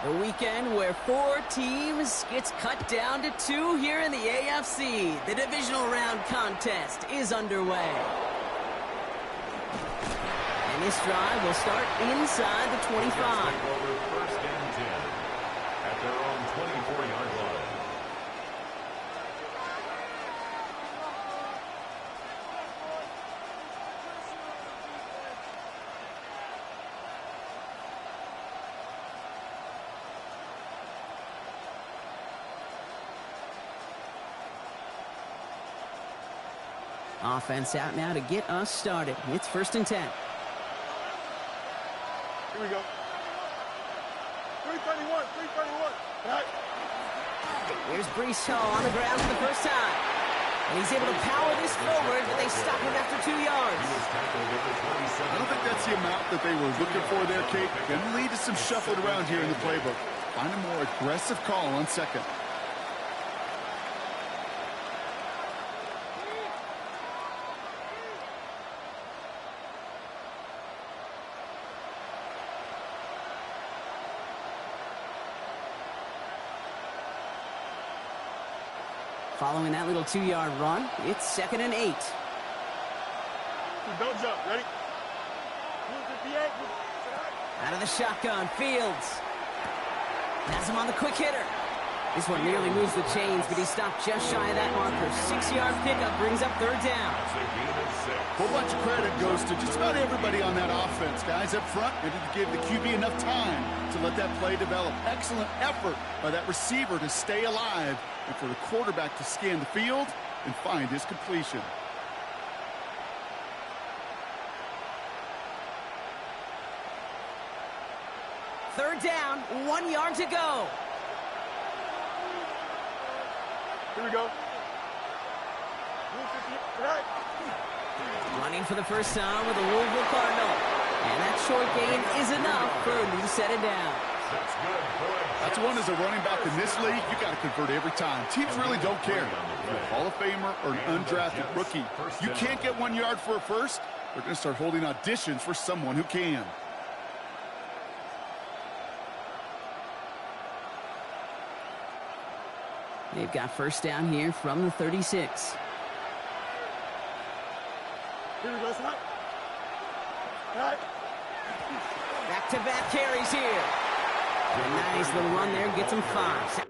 The weekend where 4 teams gets cut down to 2 here in the AFC. The divisional round contest is underway. And this drive will start inside the 25. First and 10 at their own 24-yard line. Offense out now to get us started. It's first and 10. Here we go. 331, 331. Right. Here's Breece Hall on the ground for the first time. And he's able to power this forward, but they stop him after 2 yards. I don't think that's the amount that they were looking for there, Kate. Going to lead to some shuffling around here in the playbook. Find a more aggressive call on second. Following that little 2-yard run, it's second and 8. Don't jump. Ready? Out of the shotgun, Fields. Has him on the quick hitter. This one nearly moves the chains, but he stopped just shy of that marker. 6-yard pickup brings up third down. A whole bunch of credit goes to just about everybody on that offense. Guys up front, maybe to give the QB enough time to let that play develop. Excellent effort by that receiver to stay alive and for the quarterback to scan the field and find his completion. Third down, 1 yard to go. Here we go. Running for the first time with the Louisville Cardinal. And that short gain is enough for a new set of downs. That's one as a running back in this league, you got to convert every time. Teams really don't care. If you're a Hall of Famer or an undrafted rookie, you can't get 1 yard for a first, they're going to start holding auditions for someone who can. They've got first down here from the 36. Here we go, son. Back-to-back carries here. A nice little run there, gets him 5.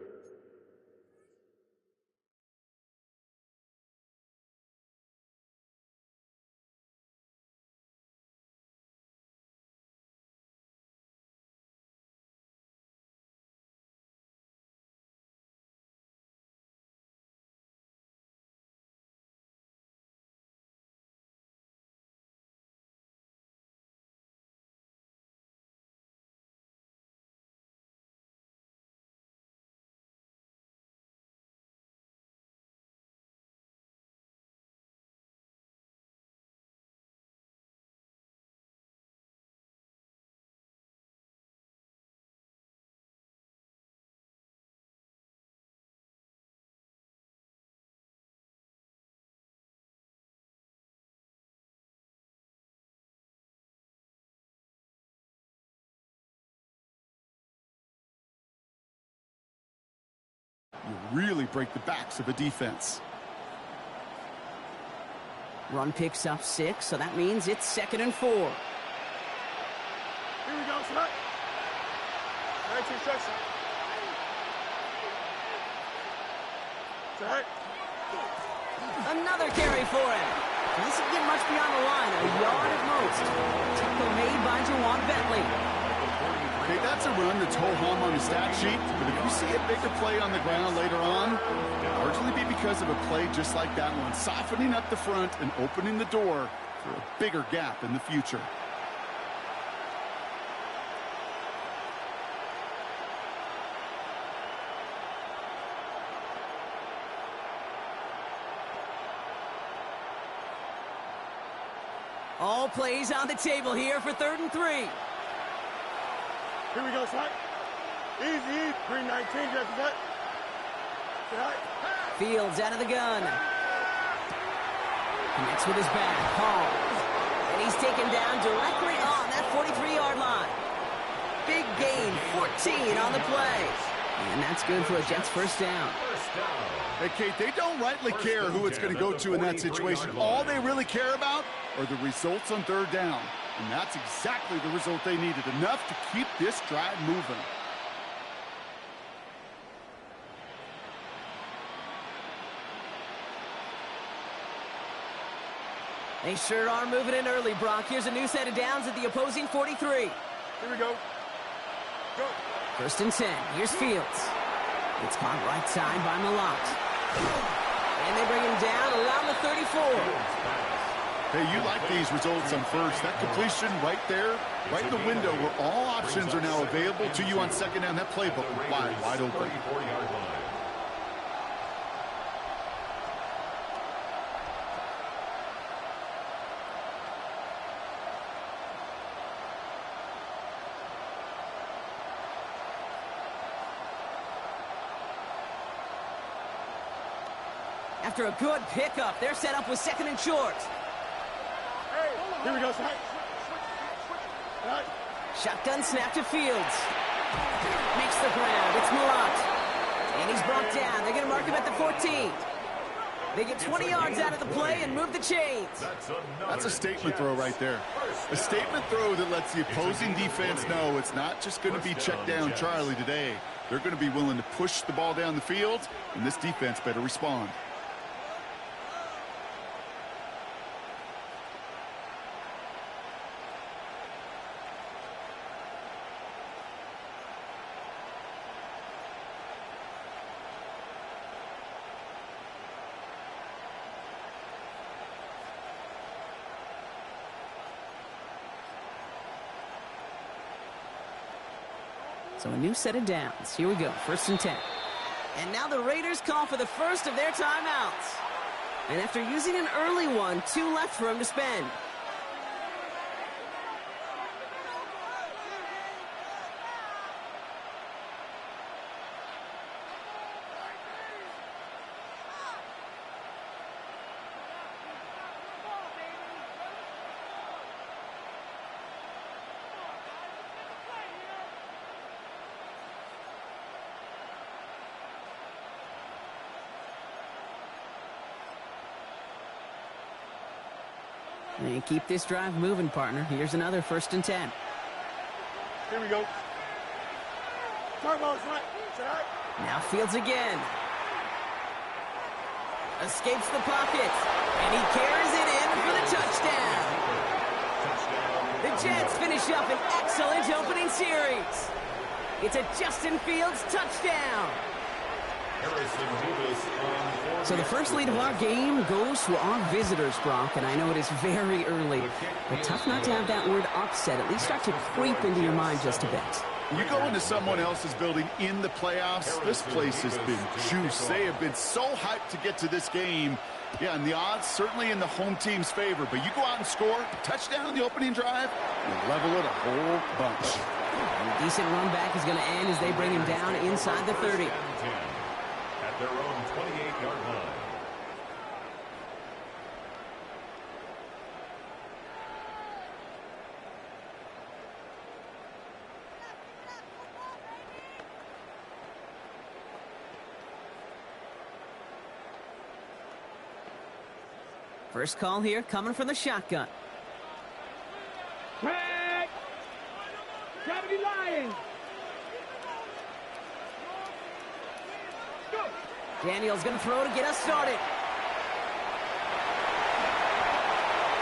You really break the backs of a defense. Run picks up 6, so that means it's second and 4. Here we go, son. Nice instruction. Another carry for him. This doesn't get much beyond the line, a yard at most. Tackle made by Jawan Bentley. Okay, that's a run that's ho-hum on the stat sheet, but if you see a bigger play on the ground later on, it'll largely be because of a play just like that one, softening up the front and opening the door for a bigger gap in the future. All plays on the table here for 3rd and 3. Here we go, son. Easy, 319, after that. Fields out of the gun. Connects with his back, Hall. And he's taken down directly on that 43-yard line. Big gain, 14 on the play. And that's good for a Jets first down. Hey, Kate, they don't rightly care who it's going to go to in that situation. All they really care about are the results on third down. And that's exactly the result they needed. Enough to keep this drive moving. They sure are moving in early, Brock. Here's a new set of downs at the opposing 43. Here we go. Go. First and 10. Here's Fields. It's caught right side by Malott. And they bring him down around the 34. Hey, you like these results on first. That completion right there, right in the window where all options are now available to you on second down. That playbook is wide open. After a good pickup, they're set up with second and short. Here we go. Shotgun snap to Fields. Makes the ground. It's Malott. And he's brought down. They're going to mark him at the 14. They get 20 yards out of the play and move the chains. That's a statement throw right there. A statement throw that lets the opposing defense know it's not just going to be check down Charlie today. They're going to be willing to push the ball down the field, and this defense better respond. So a new set of downs. Here we go, first and 10. And now the Raiders call for the first of their timeouts. And after using an early one, 2 left for him to spend. And keep this drive moving, partner. Here's another first and 10. Here we go. Now Fields again. Escapes the pocket. And he carries it in for the touchdown. The Jets finish up an excellent opening series. It's a Justin Fields touchdown. So the first lead of our game goes to our visitors, Brock, and I know it is very early, but tough not to have that word upset at least start to creep into your mind just a bit. You go into someone else's building in the playoffs, this place has been juiced. They have been so hyped to get to this game. Yeah, and the odds certainly in the home team's favor, but you go out and score a touchdown in the opening drive, you level it a whole bunch. And a decent run back is going to end as they bring him down inside the 30. At their own 28-yard line. First call here coming from the shotgun. Craig! Gravity Lions! Go! Daniel's going to throw to get us started.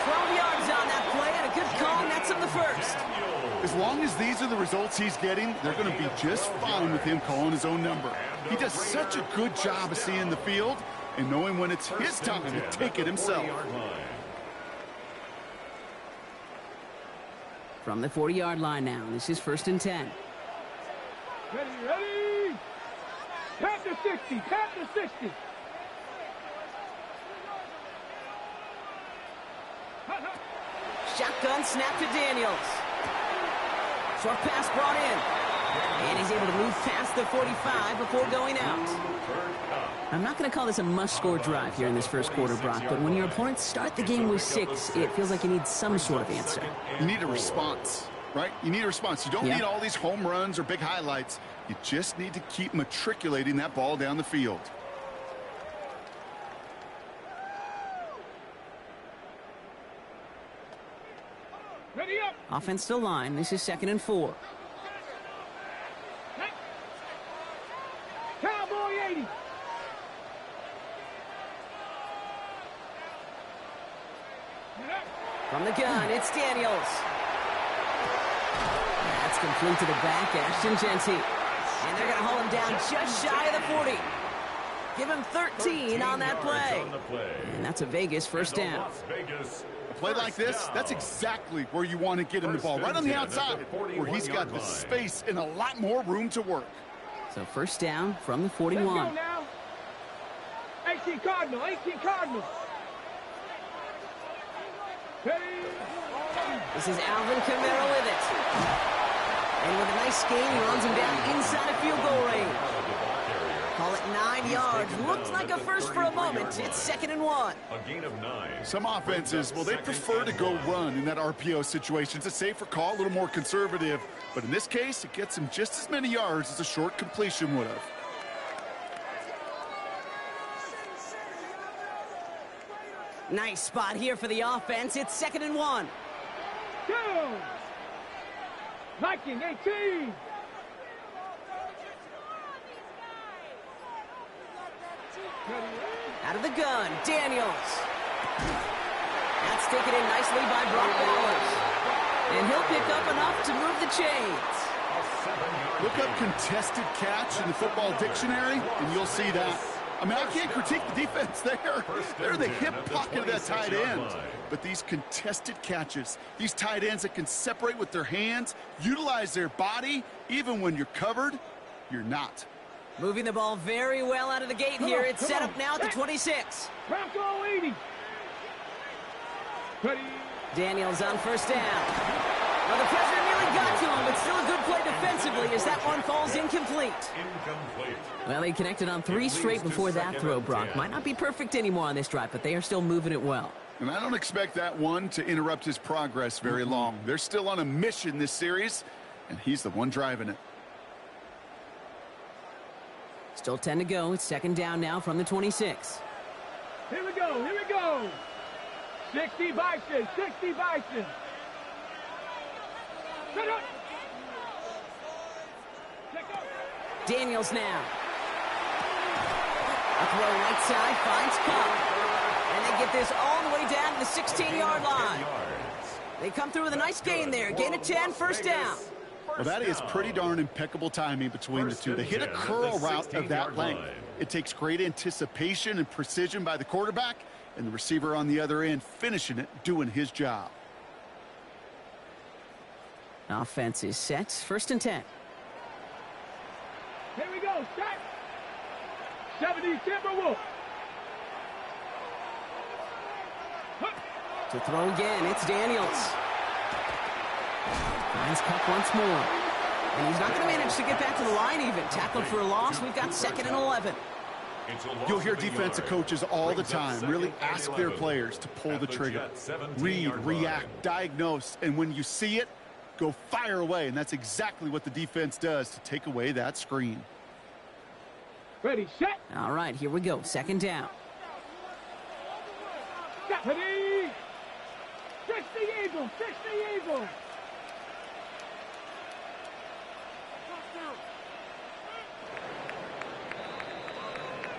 12 yards on that play and a good call nets him the first. As long as these are the results he's getting, they're going to be just fine with him calling his own number. He does such a good job of seeing the field and knowing when it's his time to take it himself. From the 40-yard line now, this is first and 10. Ready! Tap to 60! Tap to 60! Shotgun snap to Daniels. Short pass brought in. And he's able to move past the 45 before going out. I'm not going to call this a must-score drive here in this first quarter, Brock, but when your opponents start the game with 6, it feels like you need some sort of answer. You need a response. right? You need a response. You don't need all these home runs or big highlights. You just need to keep matriculating that ball down the field. Ready up. Offense to line. This is 2nd and 4. Cowboy 80. From the gun, it's Daniels. That's complete to the back, Ashton Jeanty. And they're going to haul him down just shy of the 40. Give him 13 on that play. And that's a Vegas first down. A play like this, that's exactly where you want to get him the ball. Right on the outside, where he's got the space and a lot more room to work. So first down from the Let's 41. go now. 18 Cardinal, 18 Cardinal. Ready. This is Alvin Kamara with it. And with a nice gain, he runs him down inside of field goal range. Call it 9 yards. Looked like a first for a moment. It's 2nd and 1. A gain of 9. Some offenses, well, they prefer to go run in that RPO situation. It's a safer call, a little more conservative. But in this case, it gets him just as many yards as a short completion would have. Nice spot here for the offense. It's 2nd and 1. Go. Viking 18. Out of the gun, Daniels. That's taken in nicely by Brock Bowers. And he'll pick up enough to move the chains. Look up contested catch in the football dictionary, and you'll see that. I mean, I can't critique the defense there. They're the hip pocket of that tight end. But these contested catches, these tight ends that can separate with their hands, utilize their body, even when you're covered, you're not. Moving the ball very well out of the gate here. It's set up now at the 26. Bronco 80. Ready. Daniels on first down. Well, the pressure nearly got to him, but still a good play defensively as that one falls incomplete. Well, he connected on 3 straight before that throw, Brock. Might not be perfect anymore on this drive, but they are still moving it well. And I don't expect that one to interrupt his progress very long. They're still on a mission this series, and he's the one driving it. Still 10 to go. It's 2nd down now from the 26. Here we go. Here we go. 60 Bison. 60 Bison. Set up. Daniels now. A throw right side finds Cup. And they get this all the way down to the 16-yard line. They come through with a nice gain there. Gain of 10, first down. Well, that is pretty darn impeccable timing between the two. They hit a curl route of that length. It takes great anticipation and precision by the quarterback, and the receiver on the other end finishing it, doing his job. Offense is set. 1st and 10. Here we go. Set. 70 Timberwolves. To throw again, it's Daniels. Finds Cup once more. And he's not going to manage to get back to the line even. Tackled for a loss. We've got 2nd and 11. You'll hear defensive coaches all the time really ask their players to pull the trigger. Read, react, diagnose, and when you see it, go fire away. And that's exactly what the defense does to take away that screen. Ready, set. All right, here we go. 2nd down. Ready. 60 Eagles. 60 Eagles.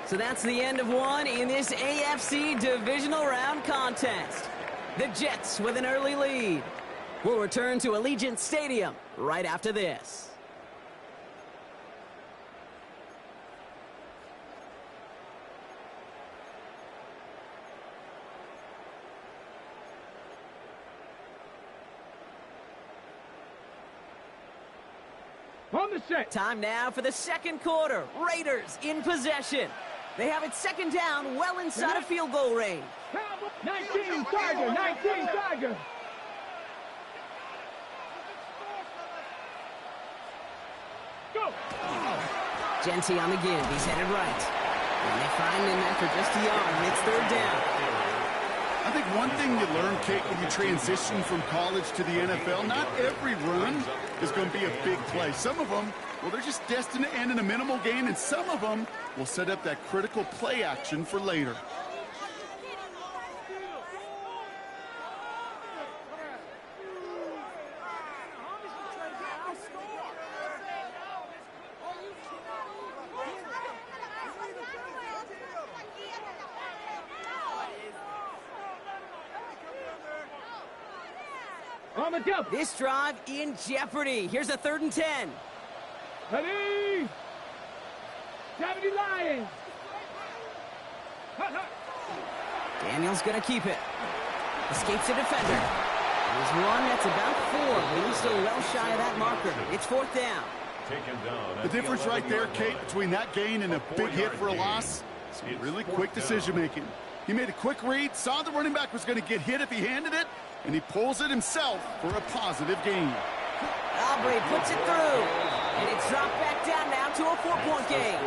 So that's the end of one in this AFC divisional round contest. The Jets with an early lead. We'll return to Allegiant Stadium right after this. On the set. Time now for the 2nd quarter. Raiders in possession. They have it 2nd down, well inside of field goal range. 19 Tiger. 19 Tiger. Go. Jeanty on the give. He's headed right. And they find him after just a yard, and it's 3rd down. I think one thing you learn, Kate, when you transition from college to the NFL, not every run is going to be a big play. Some of them, well, they're just destined to end in a minimal gain, and some of them will set up that critical play action for later. On the jump. This drive in jeopardy. Here's a 3rd and 10. Ready? 70 Lions. Daniels going to keep it. Escapes a defender. There's one that's about 4, but he's still well shy of that marker. It's 4th down. Taken down. The difference right there, Kate, between that gain and a big hit for a loss, some really quick decision-making. He made a quick read, saw the running back was going to get hit if he handed it, and he pulls it himself for a positive gain. Aubrey puts it through, and it's dropped back down now to a 4-point game.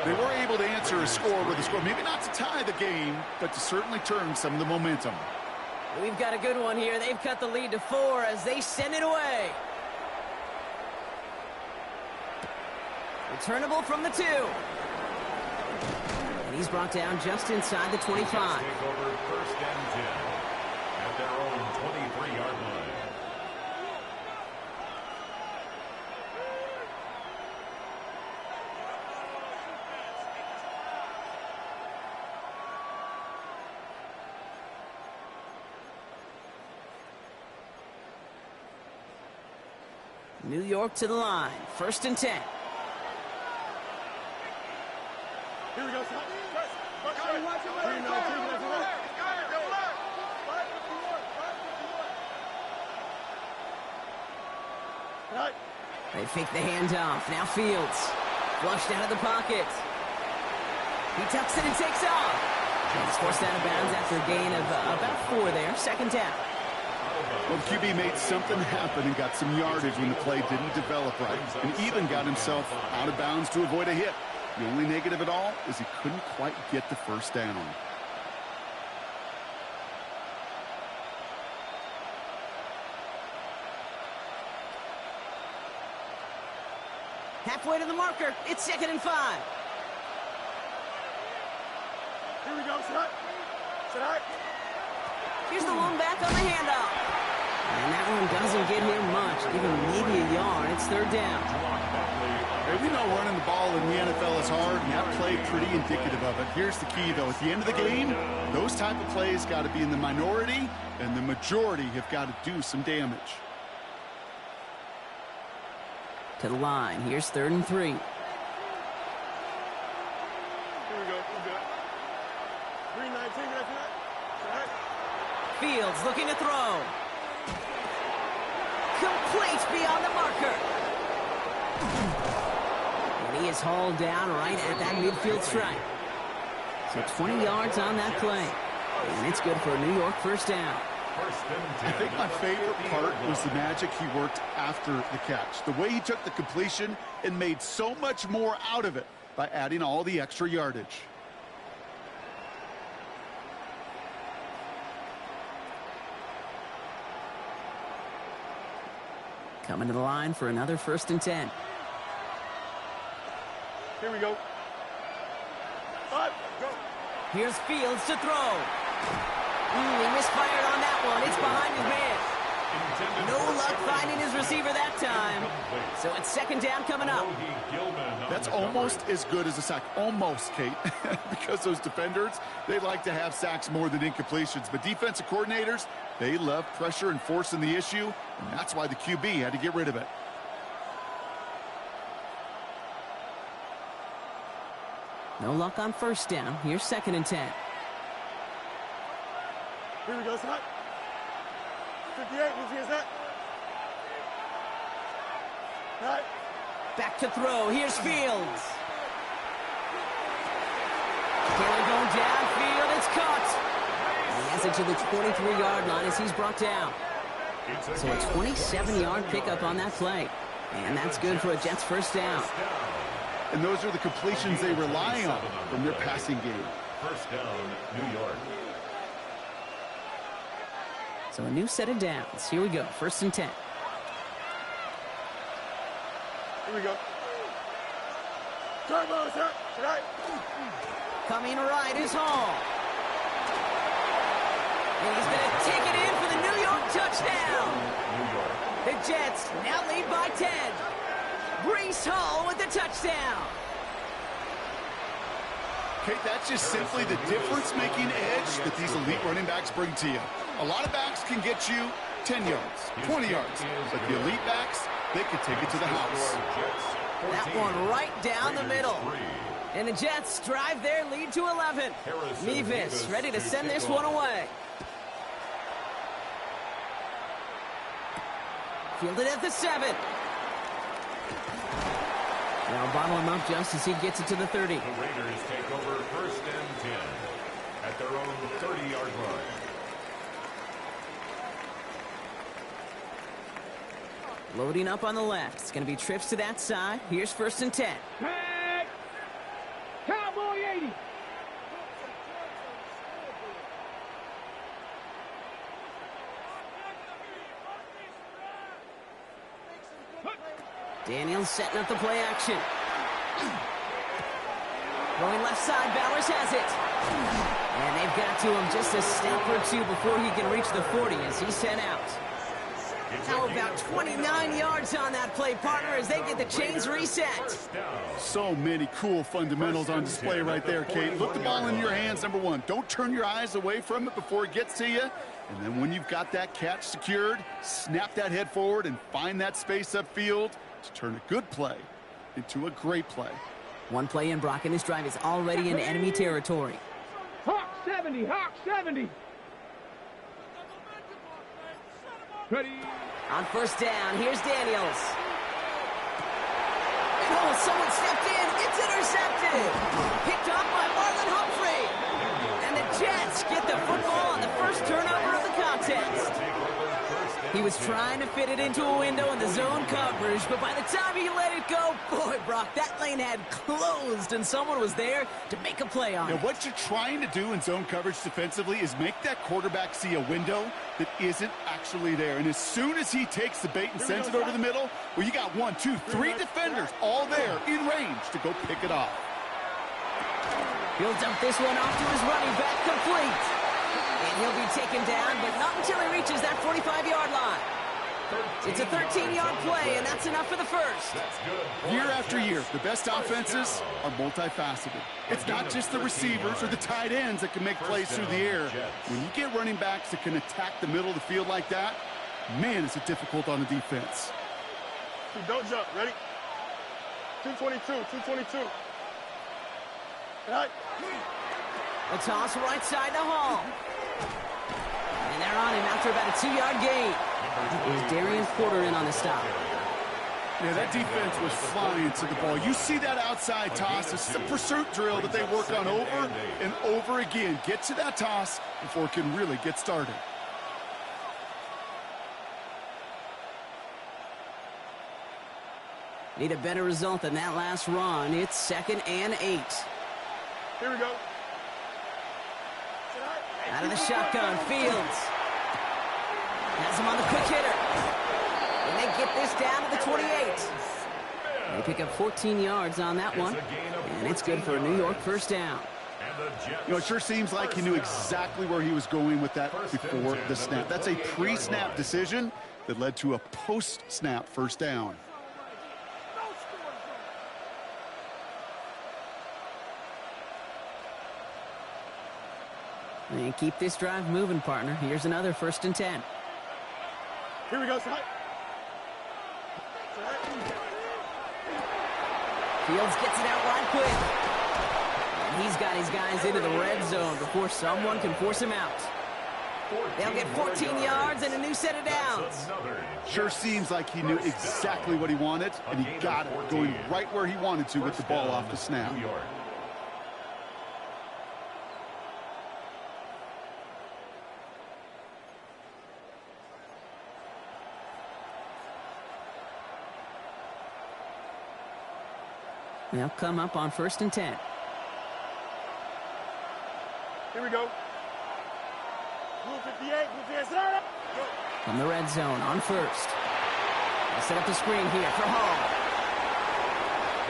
They were able to answer a score with a score, maybe not to tie the game, but to certainly turn some of the momentum. We've got a good one here. They've cut the lead to 4 as they send it away. Returnable from the 2. And he's brought down just inside the 25. Take over 1st and 10 at their own 23-yard line. New York to the line. 1st and 10. Here we go, son. They fake the handoff. Now Fields. Flushed out of the pocket. He tucks it and takes off. And he's forced out of bounds after a gain of about 4 there. 2nd down. Well, the QB made something happen and got some yardage when the play didn't develop right, and even got himself out of bounds to avoid a hit. The only negative at all is he couldn't quite get the 1st down. Halfway to the marker. It's 2nd and 5. Here we go, son. Son. Here's the one back on the handoff. And that one doesn't get him much, even maybe a yard. It's 3rd down. Hey, we know running the ball in the NFL is hard, and that play pretty indicative of it. Here's the key, though. At the end of the game, those type of plays got to be in the minority, and the majority have got to do some damage. To the line. Here's 3rd and 3. Here we go. We're good. 319. Fields looking to throw. Complete beyond the marker. And he is hauled down right at that midfield stripe. So 20 yards on that play. And it's good for a New York 1st down. I think my favorite part was the magic he worked after the catch. The way he took the completion and made so much more out of it by adding all the extra yardage. Coming to the line for another 1st and 10. Here we go. Up, go. Here's Fields to throw. He misfired on that one. It's behind his man. No luck finding his receiver that time. So it's 2nd down coming up. That's almost as good as a sack. Almost, Kate. Because those defenders, they like to have sacks more than incompletions. But defensive coordinators, they love pressure and forcing the issue. And that's why the QB had to get rid of it. No luck on 1st down. Here's 2nd and 10. Here we go, son. 58, let's see that. All right. Back to throw. Here's Fields. Taylor going downfield. It's caught. He has it to the 23-yard line as he's brought down. So a 27-yard pickup on that play. And that's good for a Jets 1st down. And those are the completions they rely on from their passing game. 1st down, New York. So a new set of downs. Here we go, 1st and 10. Here we go. Turbo, sir. Tonight. Coming right is Hall. And he's going to take it in for the New York touchdown. The Jets now lead by 10. Breece Hall with the touchdown. Kate, that's just simply the difference-making edge that these elite running backs bring to you. A lot of backs can get you 10 yards, 20 yards, but the elite backs, they can take it to the house. That one right down the middle. And the Jets drive their lead to 11. Mevis ready to send this one away. Fielded at the 7. Now bottle him up just as he gets it to the 30. The Raiders take over 1st and 10 at their own 30-yard line. Loading up on the left. It's going to be trips to that side. Here's 1st and 10. Tag. Cowboy 80. Daniels setting up the play action. Going left side, Bowers has it. And they've got to him just a step or two before he can reach the 40 as he's sent out. Now about 29 yards on that play, partner, as they get the chains reset. So many cool fundamentals on display right there, Kate. Look the ball in your hands, number one. Don't turn your eyes away from it before it gets to you. And then when you've got that catch secured, snap that head forward and find that space upfield to turn a good play into a great play. One play in, Brock, and this drive is already in enemy territory. Hawk 70, Hawk 70. Ready. On 1st down, here's Daniels. And oh, someone stepped in. It's intercepted. Picked off by Marlon Humphrey. And the Jets get the football on the first turnover of the contest. He was trying to fit it into a window in the zone coverage, but by the time he let it go, boy, Brock, that lane had closed, and someone was there to make a play on it. Now, what you're trying to do in zone coverage defensively is make that quarterback see a window that isn't actually there. And as soon as he takes the bait and sends it over the middle, well, you got 1, 2, 3 defenders all there in range to go pick it off. He'll dump this one off to his running back, complete. And he'll be taken down, but not until he reaches that 45-yard line. It's a 13-yard play, and that's enough for the first. Year after year, the best offenses are multifaceted. It's not just the receivers or the tight ends that can make plays through the air. When you get running backs that can attack the middle of the field like that, man, is it difficult on the defense. Don't jump. Ready? 222, 222. Right. A toss right side to Hall. And they're on him after about a 2-yard gain. Is Darian Porter in on the stop. Yeah, that defense was flying to the ball. You see that outside toss. This is a pursuit drill that they work on over and over again. Get to that toss before it can really get started. Need a better result than that last run. It's 2nd and 8. Here we go. Out of the shotgun, Fields. Has him on the quick hitter. And they get this down to the 28. They pick up 14 yards on that one. And it's good for a New York 1st down. You know, it sure seems like he knew exactly where he was going with that before the snap. That's a pre-snap decision that led to a post-snap 1st down. And keep this drive moving, partner. Here's another 1st and 10. Here we go, sir. Fields gets it out right quick. And he's got his guys into the red zone before someone can force him out. They'll get 14 yards and a new set of downs. Sure seems like he knew exactly what he wanted, and he got it, going right where he wanted to with the ball off the snap. They'll come up on 1st and 10. Here we go. Blue 58, blue 58, sir. From the red zone on first. They'll set up the screen here for Hall.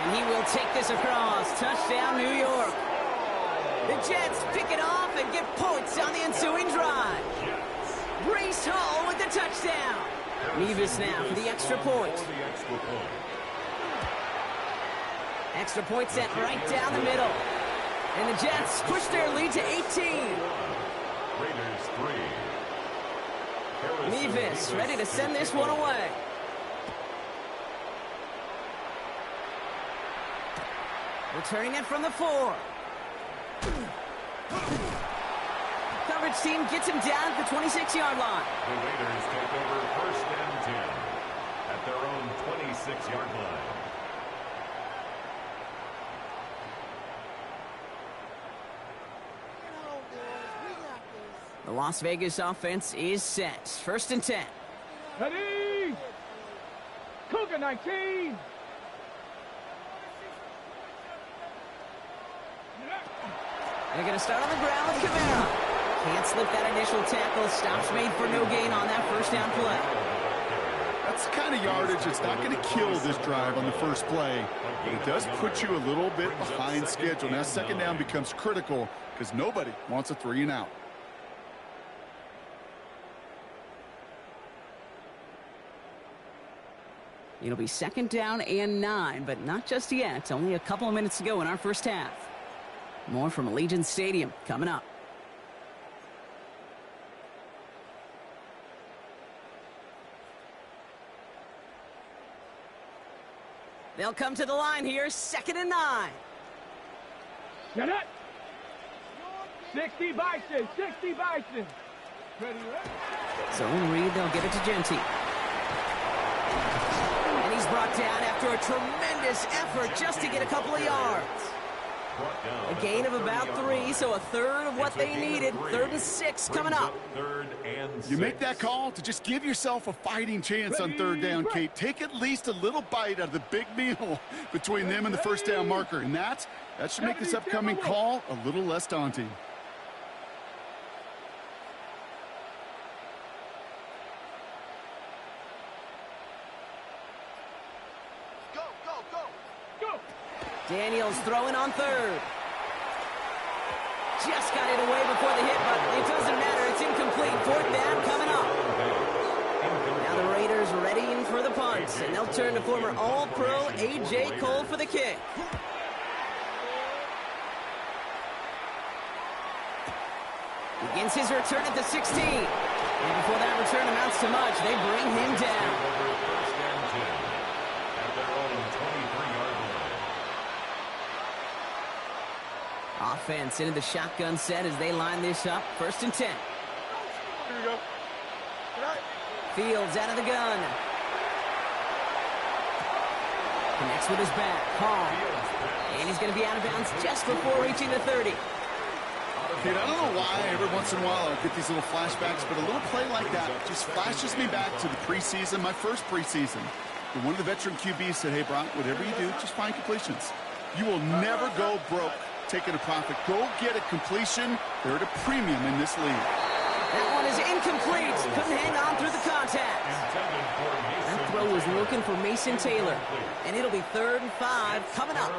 And he will take this across. Touchdown, New York. The Jets pick it off and get points on the ensuing drive. Breece Hall with the touchdown. Nevis now for the extra point. Extra point set right down the middle. And the Jets push their lead to 18. Raiders 3. Nevis ready to send this one away. Returning it from the 4. Coverage team gets him down at the 26-yard line. The Raiders take over 1st and 10 at their own 26-yard line. The Las Vegas offense is set. 1st and 10. Ready? Cougar 19. They're going to start on the ground with Kamara. Can't slip that initial tackle. Stops made for no gain on that first down play. That's the kind of yardage that's not going to kill this drive on the first play, but it does put you a little bit behind schedule. Now second down becomes critical because nobody wants a 3 and out. It'll be 2nd down and 9, but not just yet. It's only a couple of minutes to go in our first half. More from Allegiant Stadium coming up. They'll come to the line here, 2nd and 9. Get it. 60 Bison, 60 Bison. Ready, Zone read, they'll give it to Genty. And he's brought down after a tremendous effort just to get a couple of yards. A gain of about 3, so a third of what they needed. 3rd and 6 coming up. You make that call to just give yourself a fighting chance on 3rd down, Kate. Take at least a little bite out of the big meal between them and the first down marker. And that should make this upcoming call a little less daunting. Daniels throwing on 3rd. Just got it away before the hit, but it doesn't matter. It's incomplete. 4th down coming up. Now the Raiders readying for the punt, and they'll turn to former All-Pro A.J. Cole for the kick. Begins his return at the 16. And before that return amounts to much, they bring him down. Offense into the shotgun set as they line this up. 1st and 10. Here we go. Fields out of the gun. Connects with his back. Hall. And he's going to be out of bounds just before reaching the 30. Kate, I don't know why every once in a while I get these little flashbacks, but a little play like that just flashes me back to the preseason, my first preseason. And one of the veteran QBs said, hey, Brock, whatever you do, just find completions. You will never go broke taking a profit. Go get a completion. They're at a premium in this league. That one is incomplete. Couldn't hang on through the contact. That throw was looking for Mason Taylor. And it'll be 3rd and 5 coming up.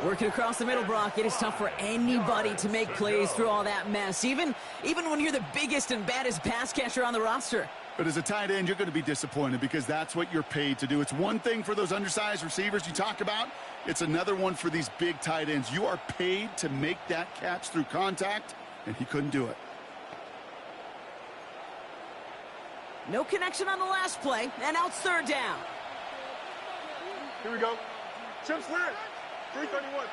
Working across the middle, Brock. It is tough for anybody to make plays through all that mess, even when you're the biggest and baddest pass catcher on the roster. But as a tight end, you're going to be disappointed because that's what you're paid to do. It's one thing for those undersized receivers you talk about. It's another one for these big tight ends. You are paid to make that catch through contact, and he couldn't do it. No connection on the last play, and now it's 3rd down. Here we go. Chip slant. 331.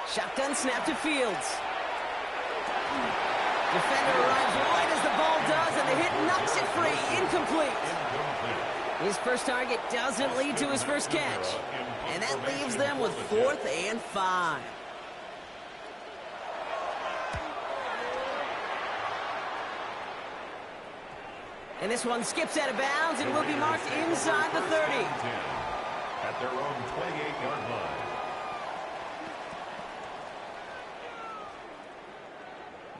Shotgun snap to Fields. Defender arrives right as the ball does, and the hit knocks it free. Incomplete. His first target doesn't lead to his first catch. And that leaves them with 4th and 5. And this one skips out of bounds and will be marked inside the 30. At their own 28-yard line.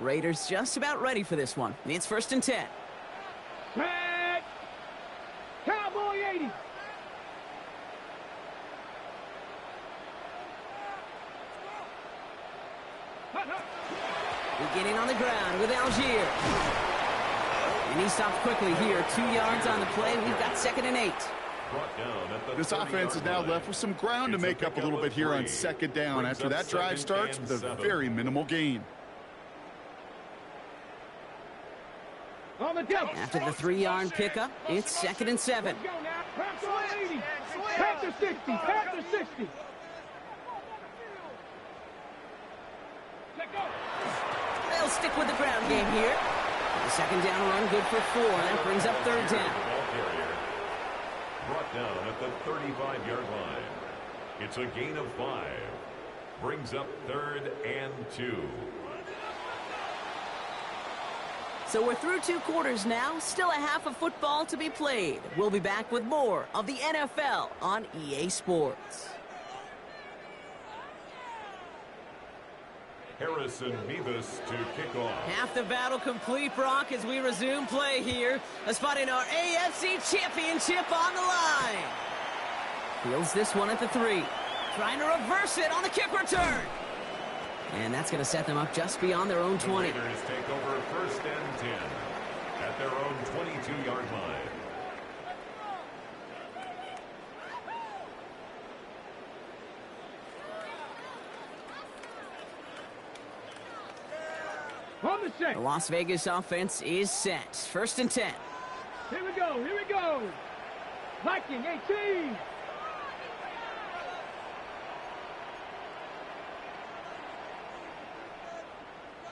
Raiders just about ready for this one. It's 1st and 10. Set. Cowboy 80. Beginning on the ground with Algier. And he stops quickly here. 2 yards on the play. We've got 2nd and 8. This offense is now left with some ground to make up a little bit here on 2nd down after that drive starts with a very minimal gain. After the 3-yard pickup, it's 2nd and 7. Panther 60. Panther 60. They'll stick with the ground game here. The 2nd down run good for 4. That brings up 3rd down. Brought down at the 35-yard line. It's a gain of 5. Brings up 3rd and 2. So we're through 2 quarters now. Still a half of football to be played. We'll be back with more of the NFL on EA Sports. Harrison Mevis to kick off. Half the battle complete, Brock, as we resume play here. A spot in our AFC Championship on the line. Fields this one at the 3. Trying to reverse it on the kick return. And that's going to set them up just beyond their own 20. The Raiders take over 1st and 10 at their own 22-yard line. On the set. The Las Vegas offense is set. 1st and 10. Here we go. Here we go. Viking 18.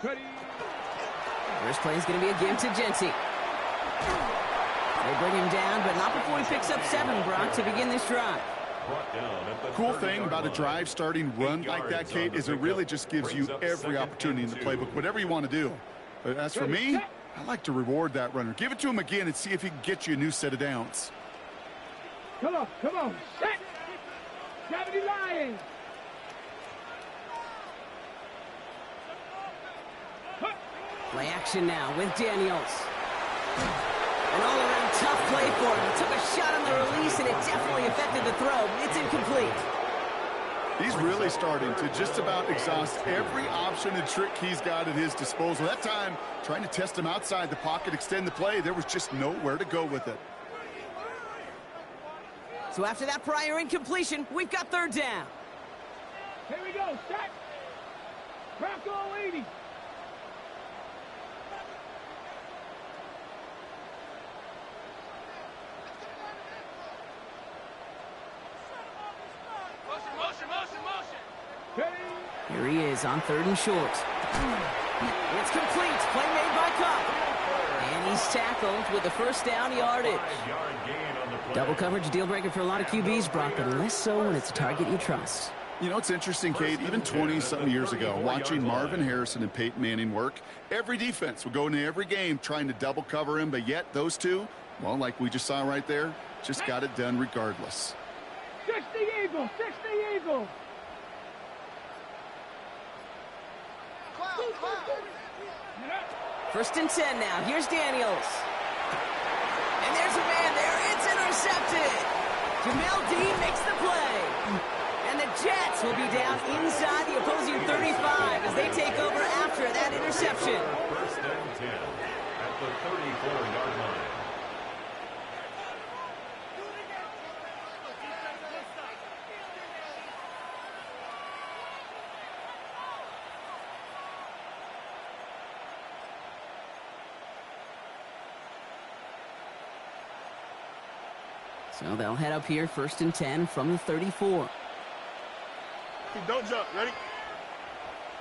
Ready. First play is going to be a give to Jency. They bring him down, but not before he picks up 7, Brock, to begin this drive. Cool thing about a drive starting run like that, Kate, is it really just gives you every opportunity in the playbook, whatever you want to do. But as for me, I like to reward that runner. Give it to him again and see if he can get you a new set of downs. Come on. Set. Gravity lying. Play action now with Daniels. An all-around tough play for him. He took a shot on the release, and it definitely affected the throw. It's incomplete. He's really starting to just about exhaust every option and trick he's got at his disposal. That time, trying to test him outside the pocket, extend the play, there was just nowhere to go with it. So after that prior incompletion, we've got 3rd down. Here we go. Set. Bronco 80. Here he is on 3rd and short. It's complete. Play made by Cup. And he's tackled with the 1st down yardage. Double coverage deal breaker for a lot of QBs, Brock, but less so when it's a target you trust. You know, it's interesting, Kate, even 20-something years ago, watching Marvin Harrison and Peyton Manning work, every defense would go into every game trying to double cover him, but yet those two, well, like we just saw right there, just got it done regardless. 60 Eagle. 60 Eagle. First and 10 now. Here's Daniels. And there's a man there. It's intercepted. Jamel Dean makes the play. And the Jets will be down inside the opposing 35 as they take over after that interception. 1st and 10 at the 34-yard line. So they'll head up here 1st and 10 from the 34. Don't jump. Ready?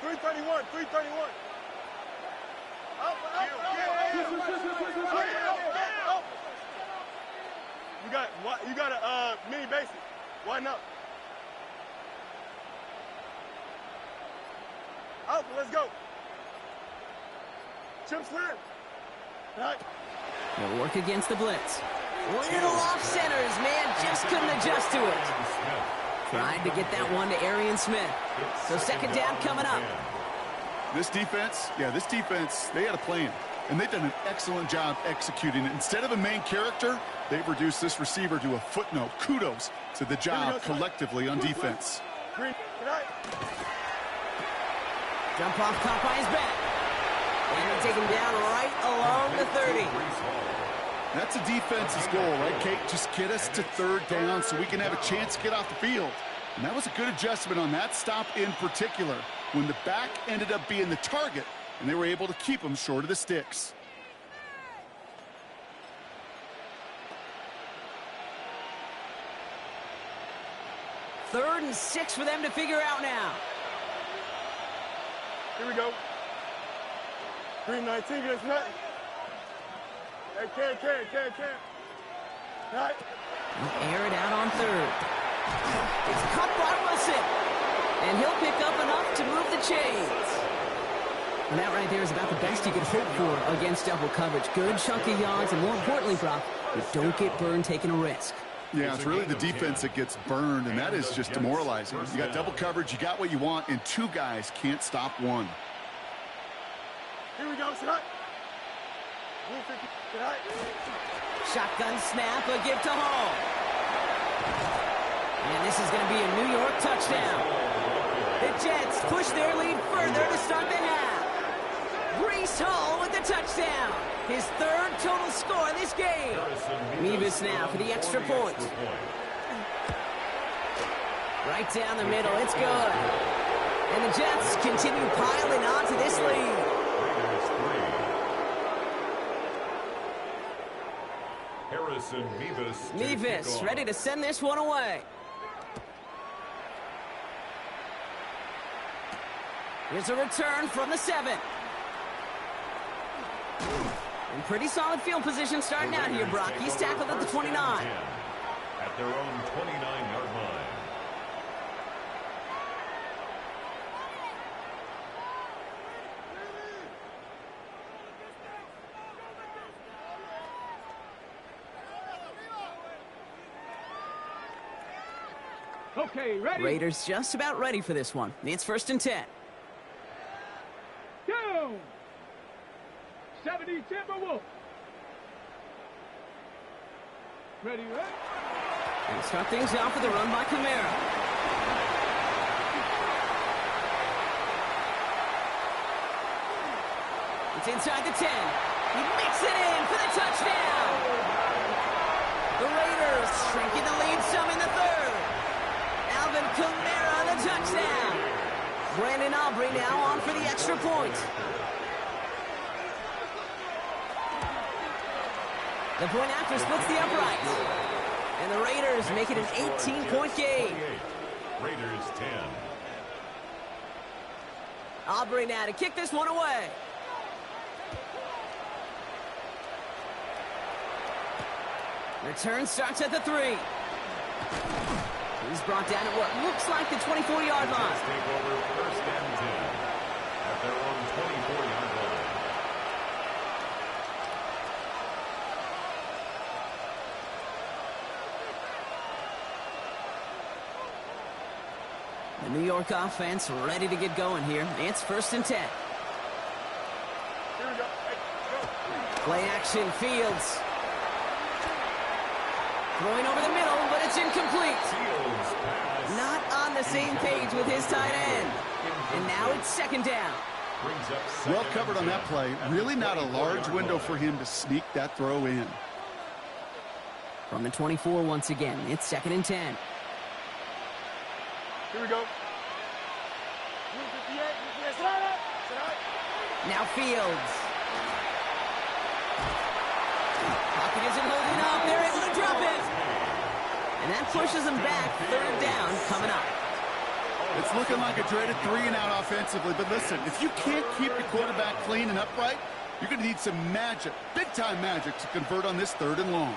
331. 331. Up. You got a mini basic. Widen up. Up. Let's go. Chip slam. Right. They'll work against the blitz. Little off centers, man, just couldn't adjust to it. Tried to get that one to Arian Smith. So 2nd down coming up. This defense, they had a plan. And they've done an excellent job executing it. Instead of a main character, they've reduced this receiver to a footnote. Kudos to the job collectively on defense. Jump off caught by his back. And they take him down right along the 30. That's a defense's goal, right, Kate? Just get us to third down so we can have a chance to get off the field. And that was a good adjustment on that stop in particular, when the back ended up being the target, and they were able to keep him short of the sticks. Third and 6 for them to figure out now. Here we go. Green 19 gets net. Hey, can. Right. Air it out on third. It's caught by Wilson. And he'll pick up enough to move the chains. And that right there is about the best you could hope for against double coverage. Good chunk of yards, and more importantly, Brock, you don't get burned taking a risk. Yeah, it's really the defense that gets burned, and that is just demoralizing. You got double coverage, you got what you want, and two guys can't stop one. Here we go, tonight. Shotgun snap, a give to Hall. And this is going to be a New York touchdown. The Jets push their lead further to start the half. Breece Hall with the touchdown. His third total score in this game. Mevis now for the extra point. Right down the middle, it's good. And the Jets continue piling on to this lead. Mevis ready to send this one away. Here's a return from the 7. In pretty solid field position starting out here, Brock. He's tackled at the 29. At their own 29-yard line. Okay, ready? Raiders just about ready for this one. It's 1st and 10. Go! 70 Timberwolves. Ready? And start things off with a run by Kamara. It's inside the 10. He makes it in for the touchdown. The Raiders shrinking the lead some in the 3rd. Alvin Kamara, the touchdown. Brandon Aubrey now on for the extra point. The point after splits the uprights. And the Raiders make it an 18-point game. Raiders 10. Aubrey now to kick this one away. Return starts at the 3. He's brought down at what looks like the 24-yard line. Take over 1st and 10 at their own 24-yard line. The New York offense ready to get going here. It's 1st and 10. Here we go. Hey, go. Play action, Fields. Throwing over the middle, but it's incomplete. Fields pass. Not on the same page with his tight end. And now it's 2nd down. Brings up Well second covered on that and play. Really not a large window for him to sneak that throw in. From the 24 once again, it's 2nd and 10. Here we go. 58. Now Fields. Pocket isn't holding up. They're able to drop it. And that pushes them back. 3rd down coming up. It's looking like a dreaded 3-and-out offensively, but listen, if you can't keep your quarterback clean and upright, you're going to need some magic, big-time magic, to convert on this 3rd and long.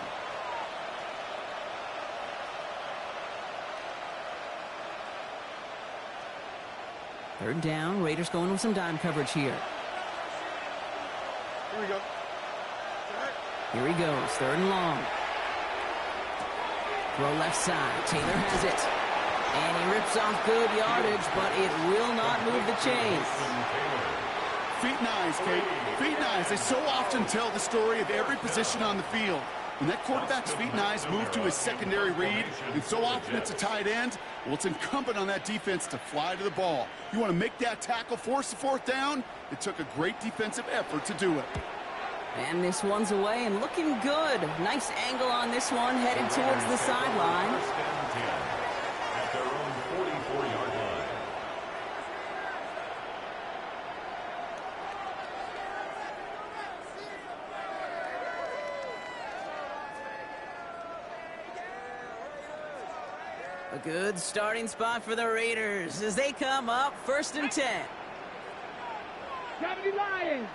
Third down, Raiders going with some dime coverage here. Here we go. Here he goes, 3rd and long. Throw left side, Taylor has it. And he rips off good yardage, but it will not move the chains. Feet and eyes, Kate. Feet and eyes. They so often tell the story of every position on the field. When that quarterback's feet and eyes move to his secondary read, and so often it's a tight end, well, it's incumbent on that defense to fly to the ball. You want to make that tackle, force the fourth down? It took a great defensive effort to do it. And this one's away and looking good. Nice angle on this one, headed towards the sideline. At their own 44-yard line. A good starting spot for the Raiders as they come up 1st and 10. Gravity Lions.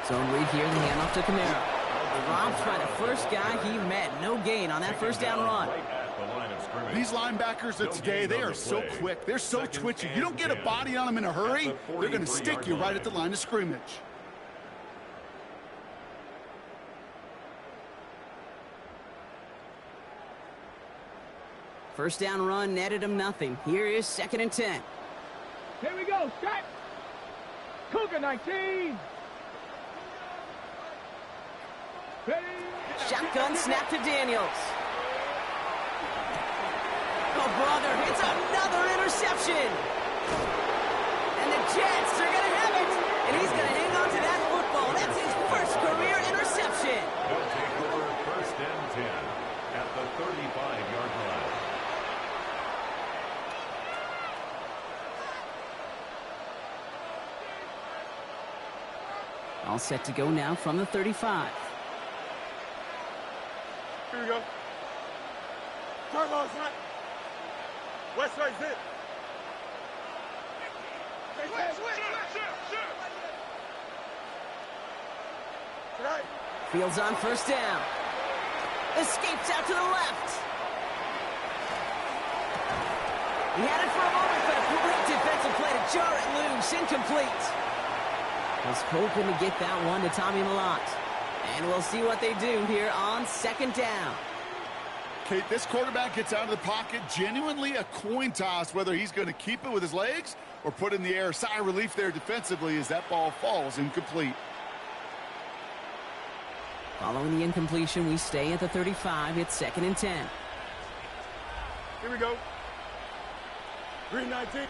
Zone read here, the handoff to Kamara. Dropped by the first guy he met. No gain on that first down run. These linebackers of today, they are so quick. They're so twitchy. You don't get a body on them in a hurry, they're going to stick you right at the line of scrimmage. First down run netted him nothing. Here is 2nd and 10. Here we go. Start. Cougar 19. Shotgun snap to Daniels. Oh, brother, it's another interception. And the Jets are going to have it. And he's going to hang on to that football. That's his first career interception. They'll take over 1st and 10 at the 35-yard line. All set to go now from the 35. Here we go. Turn low, son. West side zip. Right. Fields on 1st down. Escapes out to the left. He had it for a moment, but a great defensive play to jar it loose. Incomplete. Was hoping to get that one to Tommy Mellott. And we'll see what they do here on 2nd down. Kate, this quarterback gets out of the pocket, genuinely a coin toss, whether he's going to keep it with his legs or put it in the air. Sigh of relief there defensively as that ball falls incomplete. Following the incompletion, we stay at the 35. It's 2nd and 10. Here we go. Green 19.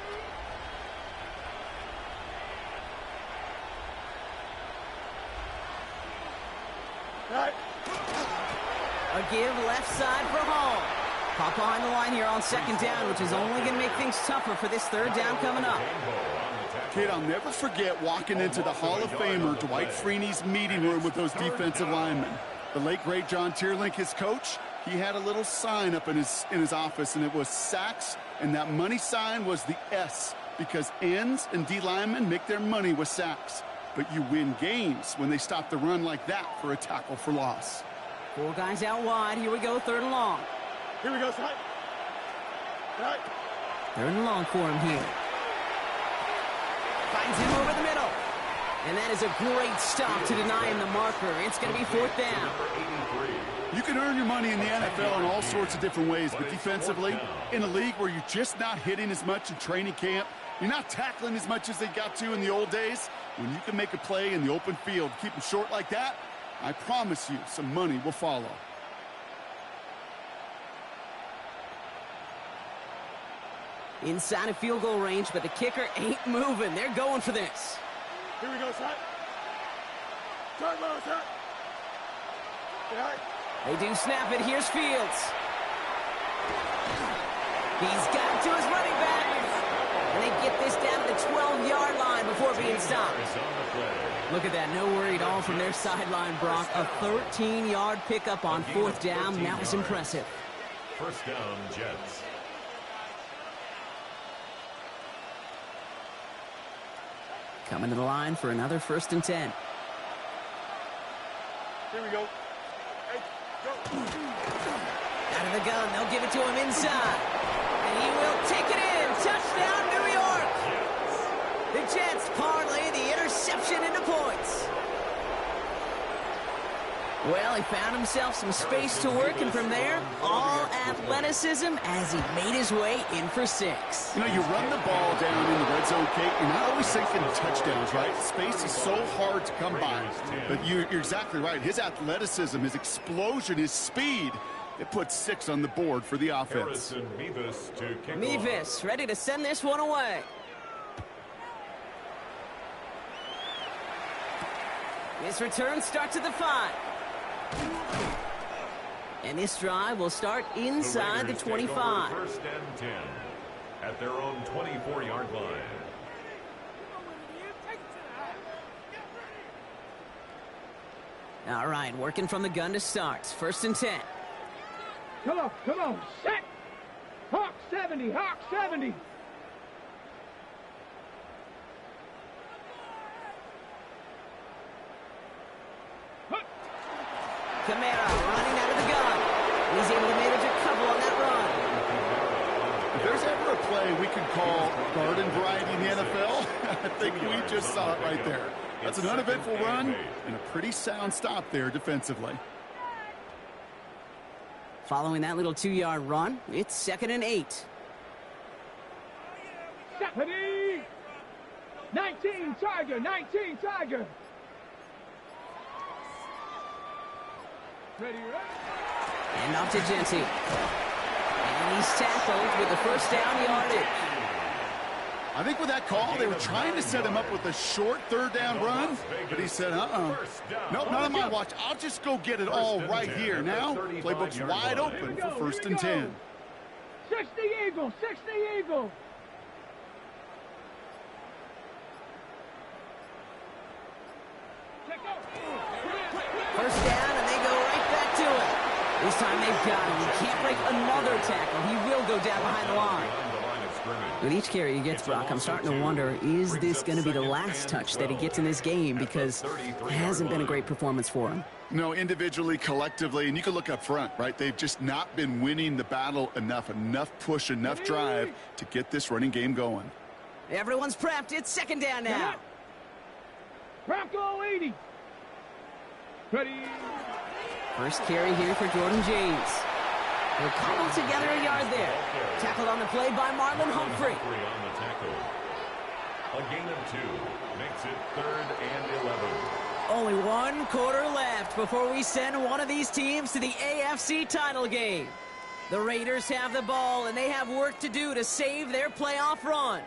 Right. A give left side for Hall. Pop behind the line here on 2nd down, which is only going to make things tougher for this 3rd down coming up. Kid, I'll never forget walking into the Hall of Famer Dwight Freeney's meeting room with those defensive linemen. The late, great John Tierlink, his coach, he had a little sign up in his office, and it was sacks, and that money sign was the S, because ends and D linemen make their money with sacks. But you win games when they stop the run like that for a tackle for loss. 4 guys out wide. Here we go, 3rd and long. Here we go, son. Right. 3rd and long for him here. Finds him over the middle. And that is a great stop to deny him the marker. It's going to be 4th down. You can earn your money in the NFL in all sorts of different ways, but defensively, in a league where you're just not hitting as much in training camp, you're not tackling as much as they got to in the old days, when you can make a play in the open field, keep them short like that, I promise you some money will follow. Inside of field goal range, but the kicker ain't moving. They're going for this. Here we go, son. Turn low, son. Right. They do snap it. Here's Fields. He's got it to his running back. And they get this down to the 12-yard line before being stopped. Look at that. No worry at all from their sideline, Brock. A 13-yard pickup on 4th down. That was impressive. 1st down, Jets. Coming to the line for another 1st and 10. Here we go. Hey, go. Out of the gun. They'll give it to him inside. And he will take it in. Touchdown, New York. The Jets parlay the interception into points. Well, he found himself some space to work, and from there, all athleticism as he made his way in for 6. You know, you run the ball down in the red zone, Kate, you're not always thinking touchdowns, right? Space is so hard to come by. But you're exactly right. His athleticism, his explosion, his speed, it puts 6 on the board for the offense. Mevis ready to send this one away. This return starts at the 5. And this drive will start inside the 25. First and 10 at their own 24-yard line. All right, working from the gun to start. First and 10. Come on, set! Hawk 70, Hawk 70! Kamara running out of the gun. He's able to manage a couple on that run. If there's ever a play we could call garden variety in the NFL, I think we just saw it right there. That's an uneventful run and a pretty sound stop there defensively. Following that little 2-yard run, it's 2nd and 8. Stephanie! 19 Tiger, 19 Tiger! Ready, And off to Genty. And he's tackled with the first down yardage. I think with that call, they were trying to set him up with a short 3rd down run, but he said, nope, not on my watch. I'll just go get it all right here. Now, playbook's wide open for 1st and 10. 60 Eagle, 60 Eagle! First down, and they go right back to it. This time they've got him. He can't break another tackle. He will go down behind the line. With each carry he gets, Brock, I'm starting to wonder, is this going to be the last touch that he gets in this game? Because it hasn't been a great performance for him. No, individually, collectively, and you can look up front, right? They've just not been winning the battle enough push, enough drive to get this running game going. Everyone's prepped. It's 2nd down now. Bronco 80. Ready. First carry here for Jordan James. He'll cobble together a yard there. Tackled on the play by Marlon Humphrey. On the tackle. A gain of 2 makes it 3rd and 11. Only 1 quarter left before we send one of these teams to the AFC title game. The Raiders have the ball, and they have work to do to save their playoff run.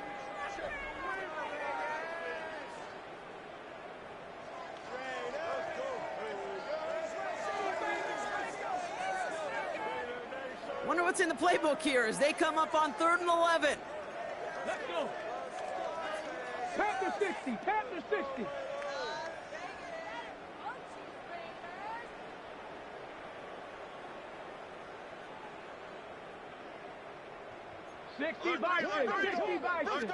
Wonder what's in the playbook here as they come up on 3rd and 11. Let's go. Panther 60, Panther 60. $60 Bison.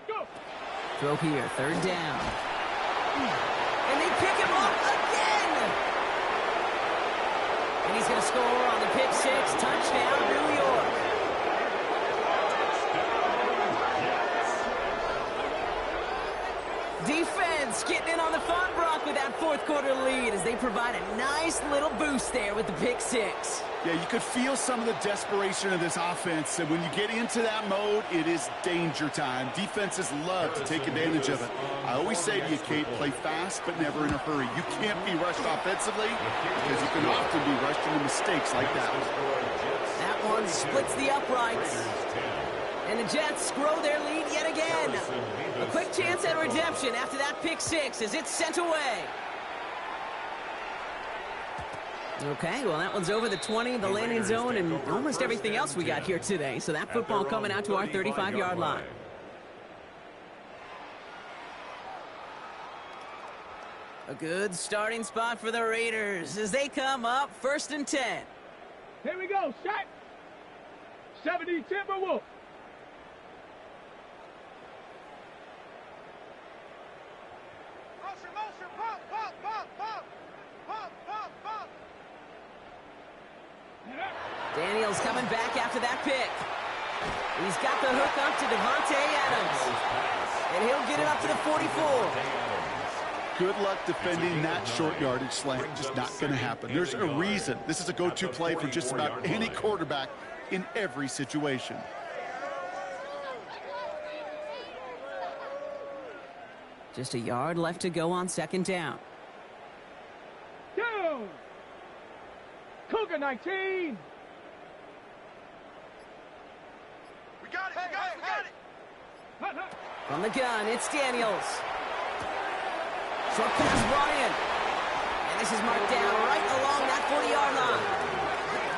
Go. Throw here, 3rd down. And they pick him up again. And he's going to score on the pick 6. Touchdown, New York. Defense getting in on the fun, Brock, with that 4th quarter lead as they provide a nice little boost there with the pick 6. Yeah, you could feel some of the desperation of this offense, and when you get into that mode, it is danger time. Defenses love to take advantage of it. I always say to you, Kate, play fast but never in a hurry. You can't be rushed offensively because you can often be rushed into mistakes like that. That one splits the uprights. And the Jets grow their lead yet again. A quick chance at redemption after that pick 6 as it's sent away. Okay, well, that one's over the 20, the landing zone, and almost everything else we got here today. So that football coming out to our 35-yard line. A good starting spot for the Raiders as they come up 1st and 10. Here we go, set. 70 Timberwolf. Motion, pump, pump, pump, pump, pump, pump, pump. Daniels coming back after that pick. He's got the hook up to Devontae Adams. And he'll get it up to the 44. Good luck defending that short yardage slant. Just not going to happen. There's a reason. This is a go-to play for just about any quarterback in every situation. Just a yard left to go on second down. Down. Cougar 19. We got it, we got it, we got it. Hut, hut. From the gun, it's Daniels. Short pass, Ryan. And this is marked down right along that 40-yard line.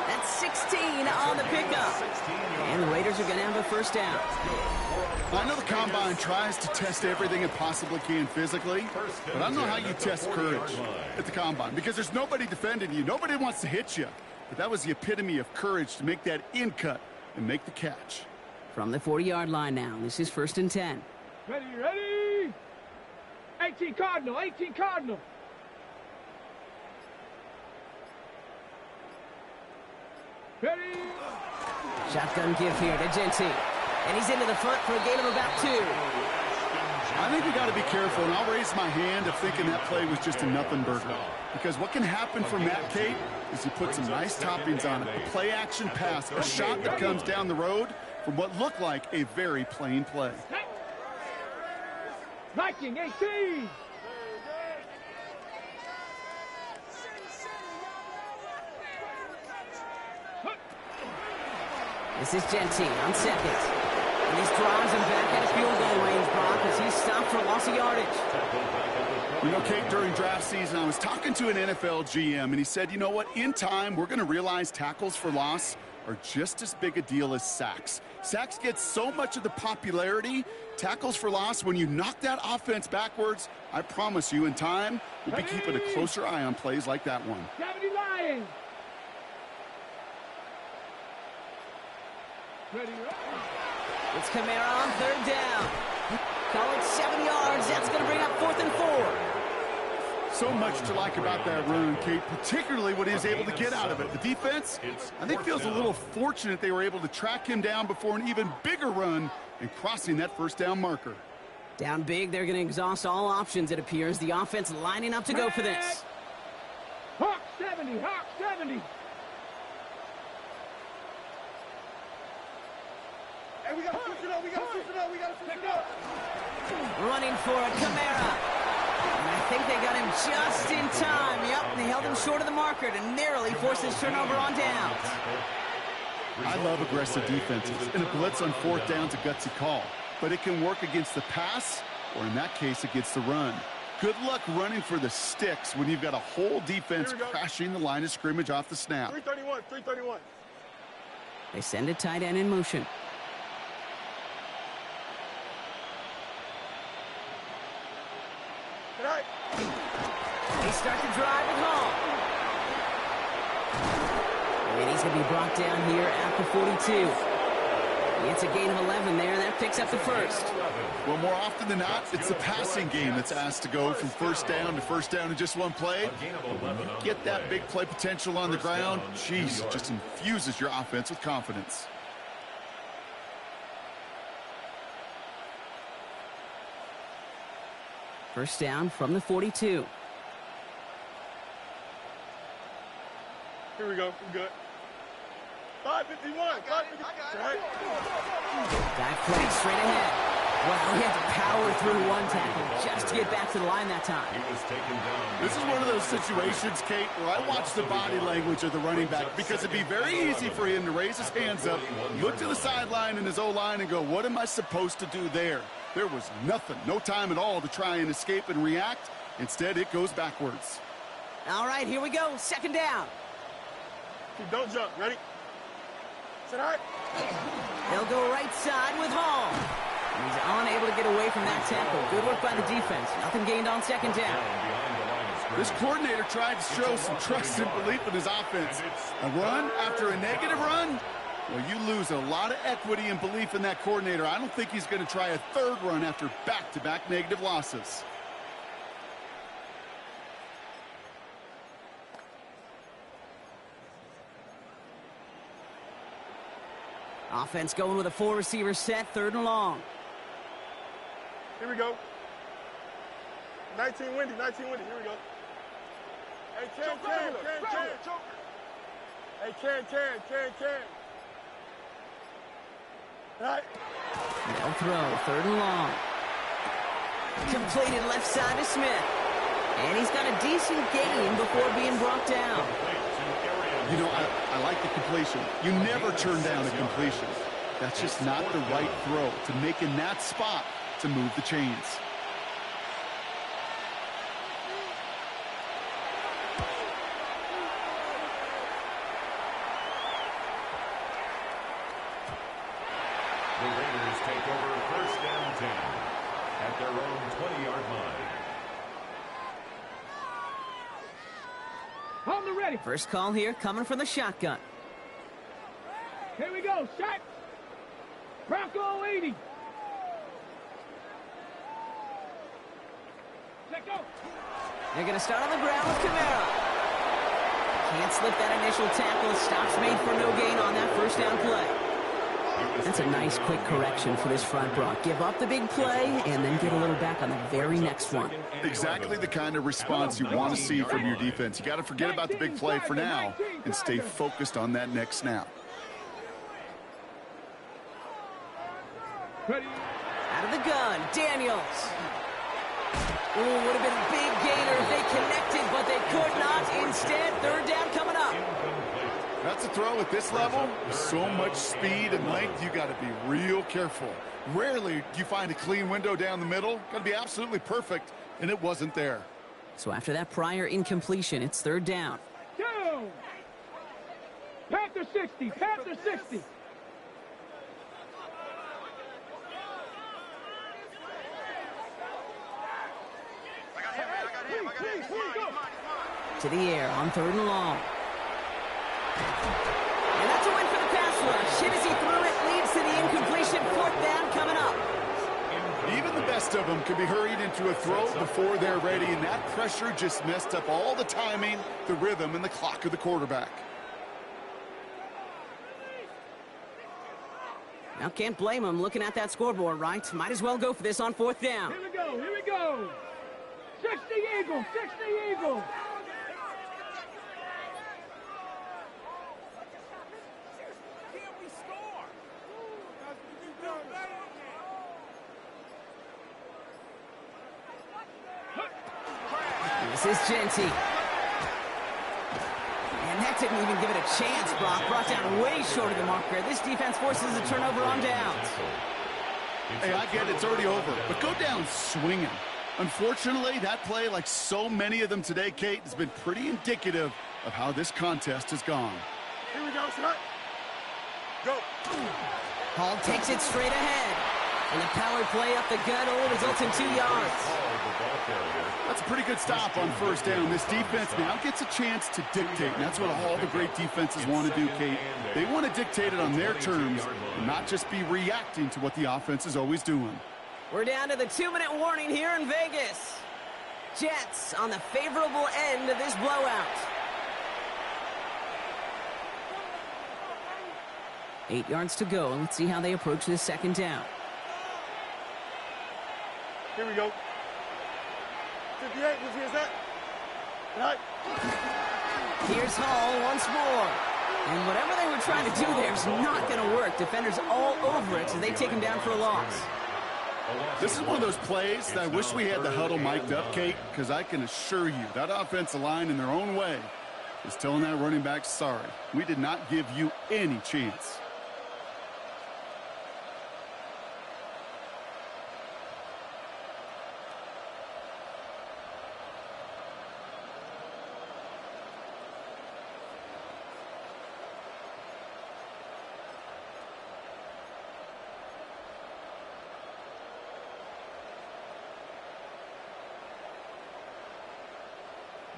That's 16 on the pickup. And the Raiders are going to have a first down. I know the Combine tries to test everything it possibly can physically, but I don't know how you test courage at the Combine, because there's nobody defending you. Nobody wants to hit you. But that was the epitome of courage to make that in cut and make the catch. From the 40-yard line now, this is 1st and 10. Ready, ready. 18 Cardinal, 18 Cardinal. Ready. Shotgun give here to Genty. And he's into the front for a gain of about 2. I think we got to be careful, and I'll raise my hand of thinking that play was just a nothing burger. Because what can happen from that, Kate, is he put some nice toppings on it. A play-action pass, a shot that comes down the road from what looked like a very plain play. Viking 18. This is Genty on second. And this drives him back at a field goal range, Brock, as he's stopped for loss of yardage. You know, Kate, during draft season, I was talking to an NFL GM, and he said, you know what, in time, we're going to realize tackles for loss are just as big a deal as sacks. Sacks get so much of the popularity. Tackles for loss, when you knock that offense backwards, I promise you, in time, we'll be keeping a closer eye on plays like that one. 70 Lions. Ready, ready. It's Kamara on third down. Call it 7 yards. That's going to bring up 4th and 4. So much to like about that run, Kate, particularly what he was able to get out of it. The defense, I think, feels a little fortunate they were able to track him down before an even bigger run and crossing that first down marker. Down big, they're going to exhaust all options, it appears. The offense lining up to go for this. Hawk 70, Hawk 70. Hey, we got to switch it up, we got to switch it up, we got to switch it up. Running for it, Kamara. And I think they got him just in time. Yep, they held him short of the marker to narrowly force his turnover on downs. I love aggressive defenses, and a blitz on 4th down's a gutsy call. But it can work against the pass, or in that case, against the run. Good luck running for the sticks when you've got a whole defense crashing the line of scrimmage off the snap. 331, 331. They send a tight end in motion. Tonight. They start to drive with Hall. And he's going to be brought down here at the 42. It's a gain of 11 there, and that picks up the first. Well, more often than not, it's the passing game that's asked to go from first down in just one play. But when you get that big play potential on the ground, geez, it just infuses your offense with confidence. First down from the 42. Here we go, we're good. 551, 551. Right. Back play straight ahead. Well, he had to power through one tackle just to get back to the line that time. This is one of those situations, Kate, where I watch the body language of the running back, because it'd be very easy for him to raise his hands up, look to the sideline in his O-line and go, what am I supposed to do there? There was nothing, no time at all to try and escape and react. Instead, it goes backwards. All right, here we go. Second down. Don't jump, ready? Sit high. They'll go right side with Hall. And he's unable to get away from that tackle. Good work by the defense. Nothing gained on second down. This coordinator tried to show some trust and belief in his offense. A run after a negative run? Well, you lose a lot of equity and belief in that coordinator. I don't think he's going to try a third run after back-to-back negative losses. Offense going with a 4-receiver set, 3rd and long. Here we go. 19 windy, 19 windy. Here we go. Hey, Ken. Hey, Ken. All right. No throw, 3rd and long. Completed left side to Smith. And he's got a decent gain before being brought down. You know, I like the completion. You never turn down a completion. That's just not the right throw to make in that spot to move the chains. The Raiders take over 1st and 10 at their own 20-yard line. Hold the ready. First call here coming from the shotgun. Here we go. Shot. Bronco 80. Let go. They're going to start on the ground with Kamara. Can't slip that initial tackle. Stops made for no gain on that 1st down play. That's a nice quick correction for this front, Brock. Give up the big play and then get a little back on the very next one. Exactly the kind of response you want to see from your defense. You got to forget about the big play for now and stay focused on that next snap. Ready. Out of the gun, Daniels. Ooh, would have been a big gainer if they connected, but they could not. Instead, 3rd down coming up. That's a throw at this level. With so much speed and length, you got to be real careful. Rarely do you find a clean window down the middle. Got to be absolutely perfect, and it wasn't there. So after that prior incompletion, it's 3rd down. Go. Panther 60. Panther 60. To the air on 3rd and long. And that's a win for the pass rush. Hit as he threw it, leads to the incompletion. 4th down coming up. Even the best of them can be hurried into a throw before they're ready, and that pressure just messed up all the timing, the rhythm, and the clock of the quarterback. Now can't blame him looking at that scoreboard, right? Might as well go for this on 4th down. Here we go. Here we go. 60 Eagles. 60 Eagles. This is Genty. And that didn't even give it a chance, Brock. Brought down way short of the marker. This defense forces a turnover on downs. Hey, I get it. It's already over. But go down swinging. Unfortunately, that play, like so many of them today, Kate, has been pretty indicative of how this contest has gone. Here we go, shot. Go. Hall takes it straight ahead. And the power play up the gut only results in 2 yards. That's a pretty good stop on 1st down. This defense now gets a chance to dictate, and that's what all the great defenses want to do, Kate. They want to dictate it on their terms and not just be reacting to what the offense is always doing. We're down to the 2-minute warning here in Vegas. Jets on the favorable end of this blowout. 8 yards to go. Let's see how they approach this 2nd down. Here we go. 58, here's that. Right. Here's Hall once more. And whatever they were trying to do there is not going to work. Defenders all over it, so they take him down for a loss. This is one of those plays that I wish we had the huddle mic'd up, Kate, because I can assure you that offensive line in their own way is telling that running back, sorry, we did not give you any chance.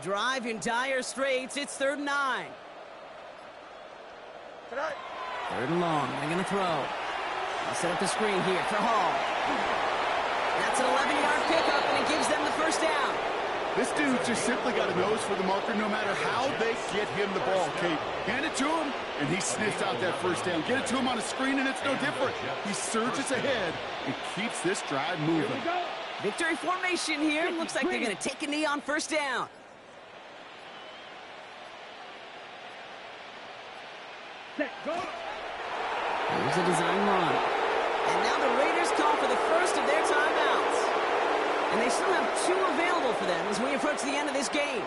Drive in dire straits. It's 3rd and 9. 3rd and long. They're going to throw. I'll set up the screen here for Hall. That's an 11-yard pickup, and it gives them the 1st down. This dude's just simply got a nose for the marker no matter how they get him the ball, Kate. Hand it to him, and he sniffs out that first down. Get it to him on a screen, and it's no different. He surges ahead and keeps this drive moving. Victory formation here. Looks like they're going to take a knee on first down. Set, go. Here's a design run. And now the Raiders call for the first of their timeouts. And they still have 2 available for them as we approach the end of this game.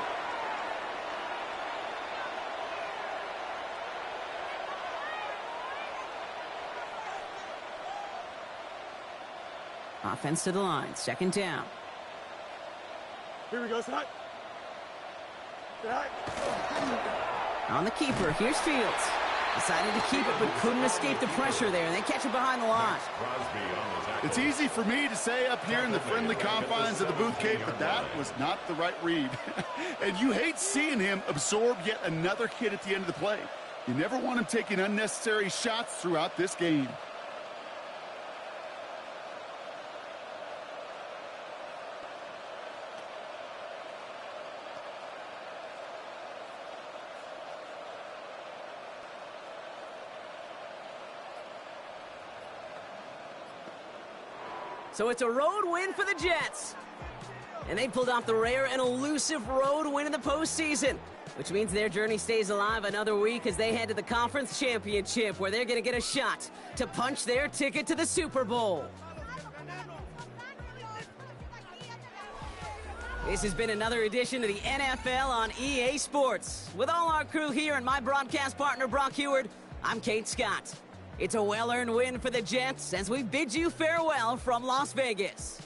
Offense to the line. Second down. Here we go, Scott. On the keeper, here's Fields. Decided to keep it, but couldn't escape the pressure there. They catch it behind the line. It's easy for me to say up here in the friendly confines of the booth, Kate, but that was not the right read. And you hate seeing him absorb yet another hit at the end of the play. You never want him taking unnecessary shots throughout this game. So it's a road win for the Jets. And they pulled off the rare and elusive road win in the postseason, which means their journey stays alive another week as they head to the Conference Championship, where they're going to get a shot to punch their ticket to the Super Bowl. This has been another edition of the NFL on EA Sports. With all our crew here and my broadcast partner, Brock Heward, I'm Kate Scott. It's a well-earned win for the Jets as we bid you farewell from Las Vegas.